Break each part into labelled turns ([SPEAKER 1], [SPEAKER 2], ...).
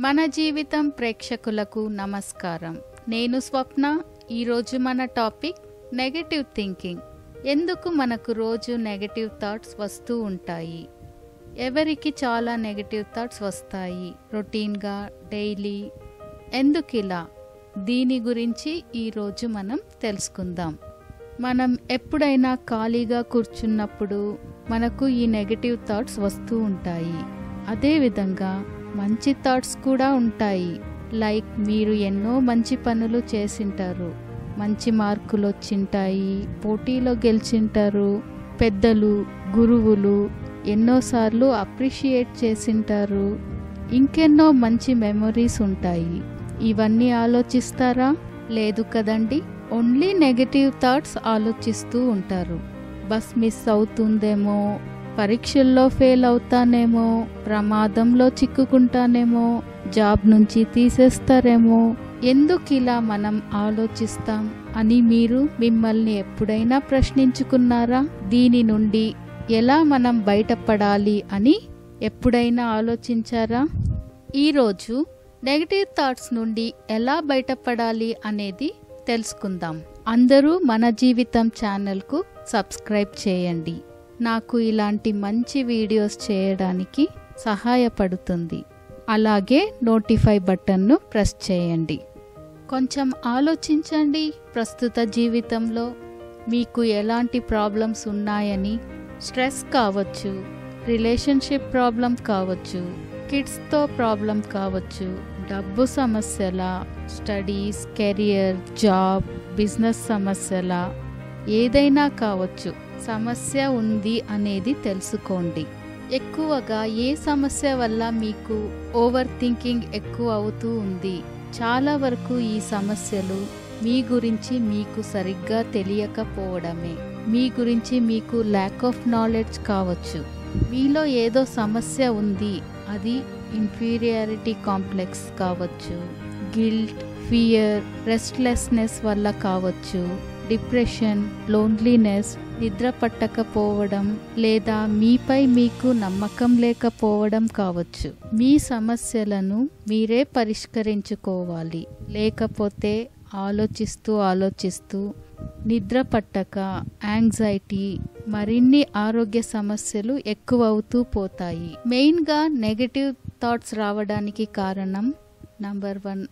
[SPEAKER 1] మన జీవితం ప్రేక్షకులకు నమస్కారం. నేను స్వప్న. ఈరోజు మన టాపిక్ నెగటివ్ థింకింగ్. ఎందుకు మనకు రోజు నెగటివ్ థాట్స్ వస్తూ ఉంటాయి? ఎవరికి చాలా నెగటివ్ థాట్స్ వస్తాయి రొటీన్గా, డైలీ. ఎందుకు ఇలా? దీని గురించి ఈరోజు మనం తెలుసుకుందాం. మనం ఎప్పుడైనా ఖాళీగా కూర్చున్నప్పుడు మనకు ఈ నెగటివ్ థాట్స్ వస్తూ ఉంటాయి. అదేవిధంగా మంచి థాట్స్ కూడా ఉంటాయి. లైక్ మీరు ఎన్నో మంచి పనులు చేసింటారు, మంచి మార్కులు వచ్చింటాయి, పోటీలో గెలిచింటారు, పెద్దలు, గురువులు ఎన్నోసార్లు అప్రిషియేట్ చేసింటారు, ఇంకెన్నో మంచి మెమొరీస్ ఉంటాయి. ఇవన్నీ ఆలోచిస్తారా? లేదు కదండి. ఓన్లీ నెగటివ్ థాట్స్ ఆలోచిస్తూ ఉంటారు. బస్ మిస్ అవుతుందేమో, పరీక్షల్లో ఫెయిల్ అవుతానేమో, ప్రమాదంలో చిక్కుకుంటానేమో, జాబ్ నుంచి తీసేస్తారేమో. ఎందుకు ఇలా మనం ఆలోచిస్తాం అని మీరు మిమ్మల్ని ఎప్పుడైనా ప్రశ్నించుకున్నారా? దీని నుండి ఎలా మనం బయటపడాలి అని ఎప్పుడైనా ఆలోచించారా? ఈరోజు నెగటివ్ థాట్స్ నుండి ఎలా బయటపడాలి అనేది తెలుసుకుందాం. అందరూ మన జీవితం ఛానల్కు సబ్స్క్రైబ్ చేయండి. నాకు ఇలాంటి మంచి వీడియోస్ చేయడానికి సహాయపడుతుంది. అలాగే నోటిఫై బటన్ను ప్రెస్ చేయండి. కొంచెం ఆలోచించండి. ప్రస్తుత జీవితంలో మీకు ఎలాంటి ప్రాబ్లమ్స్ ఉన్నాయని. స్ట్రెస్ కావచ్చు, రిలేషన్షిప్ ప్రాబ్లం కావచ్చు, కిడ్స్తో ప్రాబ్లం కావచ్చు, డబ్బు సమస్యల, స్టడీస్, కెరియర్, జాబ్, బిజినెస్ సమస్యల, ఏదైనా కావచ్చు. సమస్య ఉంది అనేది తెలుసుకోండి. ఎక్కువగా ఏ సమస్య వల్ల మీకు ఓవర్ థింకింగ్ ఎక్కువ అవుతూ ఉంది? చాలా వరకు ఈ సమస్యలు మీ గురించి మీకు సరిగ్గా తెలియకపోవడమే. మీ గురించి మీకు ల్యాక్ ఆఫ్ నాలెడ్జ్ కావచ్చు. మీలో ఏదో సమస్య ఉంది. అది ఇన్ఫీరియారిటీ కాంప్లెక్స్ కావచ్చు, గిల్ట్, ఫియర్, రెస్ట్లెస్నెస్ వల్ల కావచ్చు, డిప్రెషన్, లోన్లీనెస్, నిద్ర పట్టకపోవడం, లేదా మీపై మీకు నమ్మకం లేకపోవడం కావచ్చు. మీ సమస్యలను మీరే పరిష్కరించుకోవాలి. లేకపోతే ఆలోచిస్తూ నిద్ర పట్టక, యాంగ్జైటీ, మరిన్ని ఆరోగ్య సమస్యలు ఎక్కువ అవుతూ పోతాయి. మెయిన్గా నెగటివ్ థాట్స్ రావడానికి కారణం నంబర్ 1,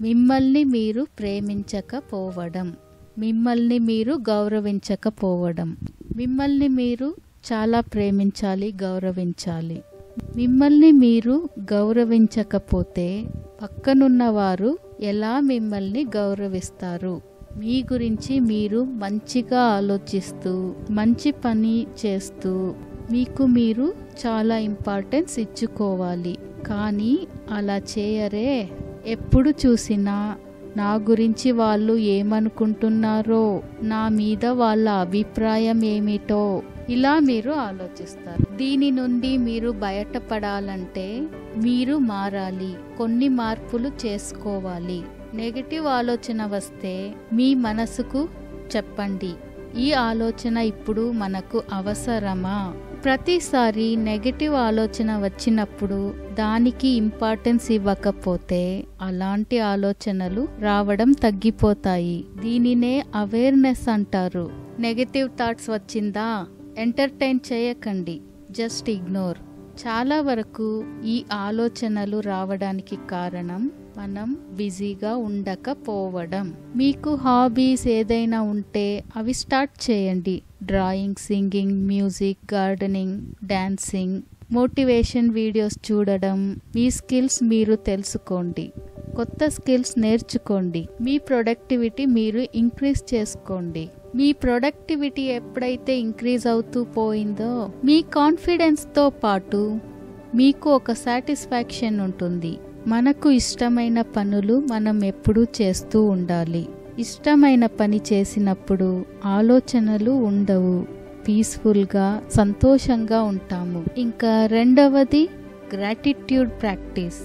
[SPEAKER 1] మిమ్మల్ని మీరు ప్రేమించకపోవడం, మిమ్మల్ని మీరు గౌరవించకపోవడం. మిమ్మల్ని మీరు చాలా ప్రేమించాలి, గౌరవించాలి. మిమ్మల్ని మీరు గౌరవించకపోతే పక్కనున్న వారు ఎలా మిమ్మల్ని గౌరవిస్తారు? మీ గురించి మీరు మంచిగా ఆలోచిస్తూ, మంచి పని చేస్తూ, మీకు మీరు చాలా ఇంపార్టెన్స్ ఇచ్చుకోవాలి. కానీ అలా చేయరే. ఎప్పుడు చూసినా నా గురించి వాళ్ళు ఏమనుకుంటున్నారో, నా మీద వాళ్ళ అభిప్రాయం ఏమిటో, ఇలా మీరు ఆలోచిస్తారు. దీని నుండి మీరు బయటపడాలంటే మీరు మారాలి. కొన్ని మార్పులు చేసుకోవాలి. నెగటివ్ ఆలోచన వస్తే మీ మనసుకు చెప్పండి, ఈ ఆలోచన ఇప్పుడు మనకు అవసరమా? ప్రతిసారి నెగటివ్ ఆలోచన వచ్చినప్పుడు దానికి ఇంపార్టెన్స్ ఇవ్వకపోతే అలాంటి ఆలోచనలు రావడం తగ్గిపోతాయి. దీనినే అవేర్నెస్ అంటారు. నెగటివ్ థాట్స్ వచ్చిందా, ఎంటర్టైన్ చేయకండి, జస్ట్ ఇగ్నోర్. చాలా వరకు ఈ ఆలోచనలు రావడానికి కారణం మనం బిజీగా ఉండకపోవడం. మీకు హాబీస్ ఏదైనా ఉంటే అవి స్టార్ట్ చేయండి. Drawing, singing, music, gardening, dancing, motivation videos చూడడం. మీ స్కిల్స్ మీరు తెలుసుకోండి. కొత్త స్కిల్స్ నేర్చుకోండి. మీ ప్రొడక్టివిటీ మీరు ఇంక్రీజ్ చేసుకోండి. మీ ప్రొడక్టివిటీ ఎప్పుడైతే ఇంక్రీజ్ అవుతూ పోయిందో మీ కాన్ఫిడెన్స్తో పాటు మీకు ఒక సాటిస్ఫాక్షన్ ఉంటుంది. మనకు ఇష్టమైన పనులు మనం ఎప్పుడూ చేస్తూ ఉండాలి. ఇష్టమైన పని చేసినప్పుడు ఆలోచనలు ఉండవు. పీస్ఫుల్గా, సంతోషంగా ఉంటాము. ఇంకా రెండవది గ్రాటిట్యూడ్ ప్రాక్టీస్.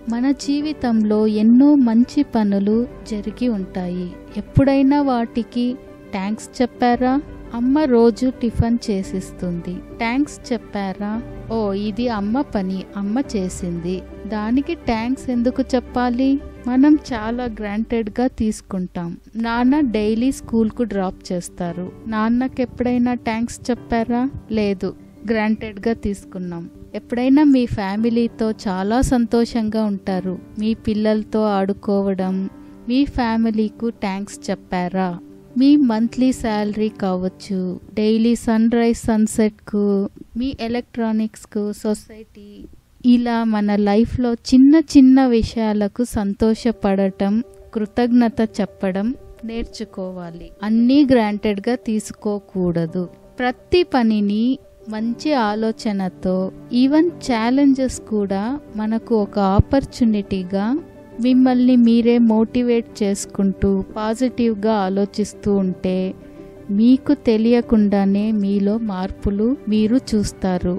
[SPEAKER 1] మన జీవితంలో ఎన్నో మంచి పనులు జరిగి ఉంటాయి. ఎప్పుడైనా వాటికి థ్యాంక్స్ చెప్పారా? అమ్మ రోజు టిఫిన్ చేసిస్తుంది, థ్యాంక్స్ చెప్పారా? ఓ ఇది అమ్మ పని, అమ్మ చేసింది, దానికి థ్యాంక్స్ ఎందుకు చెప్పాలి? మనం చాలా గ్రాంటెడ్గా తీసుకుంటాం. నాన్న డైలీ స్కూల్కు డ్రాప్ చేస్తారు, నాన్నకి ఎప్పుడైనా థ్యాంక్స్ చెప్పారా? లేదు, గ్రాంటెడ్గా తీసుకున్నాం. ఎప్పుడైనా మీ ఫ్యామిలీతో చాలా సంతోషంగా ఉంటారు, మీ పిల్లలతో ఆడుకోవడం, మీ ఫ్యామిలీకు థ్యాంక్స్ చెప్పారా? మీ మంత్లీ శాలరీ కావచ్చు, డైలీ సన్ రైజ్ సన్సెట్కు, మీ ఎలక్ట్రానిక్స్కు, సొసైటీ, ఇలా మన లైఫ్లో చిన్న చిన్న విషయాలకు సంతోషపడటం, కృతజ్ఞత చెప్పడం నేర్చుకోవాలి. అన్నీ గ్రాంటెడ్గా తీసుకోకూడదు. ప్రతి పనిని మంచి ఆలోచనతో, ఈవెన్ ఛాలెంజెస్ కూడా మనకు ఒక ఆపర్చునిటీగా, మిమ్మల్ని మీరే మోటివేట్ చేసుకుంటూ పాజిటివ్గా ఆలోచిస్తూ ఉంటే మీకు తెలియకుండానే మీలో మార్పులు మీరు చూస్తారు.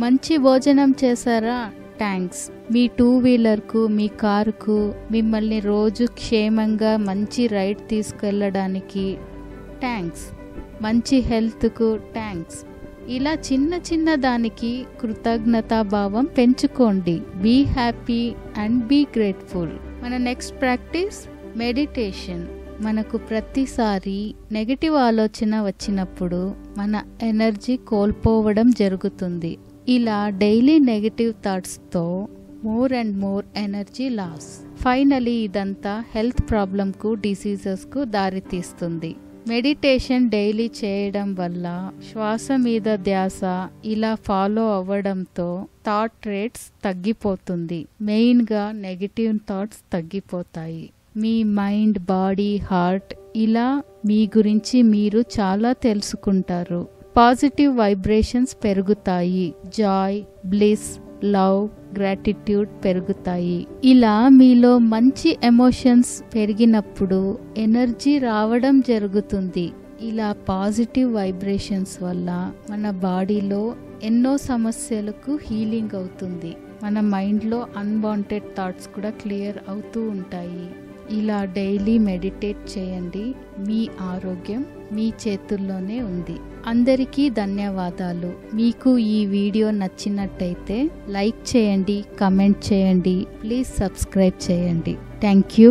[SPEAKER 1] మంచి భోజనం చేశారా? థ్యాంక్స్. మీ 2 వీలర్కు, మీ కారుకు, మిమ్మల్ని రోజు క్షేమంగా మంచి రైడ్ తీసుకెళ్ళడానికి థ్యాంక్స్. మంచి హెల్త్కు థ్యాంక్స్. ఇలా చిన్న చిన్న దానికి కృతజ్ఞతాభావం పెంచుకోండి. Be happy and be grateful. మన నెక్స్ట్ ప్రాక్టీస్ మెడిటేషన్. మనకు ప్రతిసారి నెగటివ్ ఆలోచన వచ్చినప్పుడు మన ఎనర్జీ కోల్పోవడం జరుగుతుంది. ఇలా డైలీ నెగటివ్ థాట్స్తో more and more energy loss. Finally ఇదంతా హెల్త్ ప్రాబ్లంకు, డిసీజెస్కు దారితీస్తుంది. మెడిటేషన్ డైలీ చేయడం వల్ల శ్వాస మీద ధ్యాస ఇలా ఫాలో అవ్వడంతో థాట్ రేట్స్ తగ్గిపోతుంది. మెయిన్గా నెగిటివ్ థాట్స్ తగ్గిపోతాయి. మీ మైండ్, బాడీ, హార్ట్ ఇలా మీ గురించి మీరు చాలా తెలుసుకుంటారు. పాజిటివ్ వైబ్రేషన్స్ పెరుగుతాయి. జాయ్, బ్లిస్, లవ్, గ్రాటిట్యూడ్ పెరుగుతాయి. ఇలా మీలో మంచి ఎమోషన్స్ పెరిగినప్పుడు ఎనర్జీ రావడం జరుగుతుంది. ఇలా పాజిటివ్ వైబ్రేషన్స్ వల్ల మన బాడీలో ఎన్నో సమస్యలకు హీలింగ్ అవుతుంది. మన మైండ్లో అన్వాంటెడ్ థాట్స్ కూడా క్లియర్ అవుతూ ఉంటాయి. ఇలా డైలీ మెడిటేట్ చేయండి. మీ ఆరోగ్యం మీ చేతుల్లోనే ఉంది. అందరికీ ధన్యవాదాలు. మీకు ఈ వీడియో నచ్చినట్టయితే లైక్ చేయండి, కమెంట్ చేయండి, ప్లీజ్ సబ్స్క్రైబ్ చేయండి. Thank you.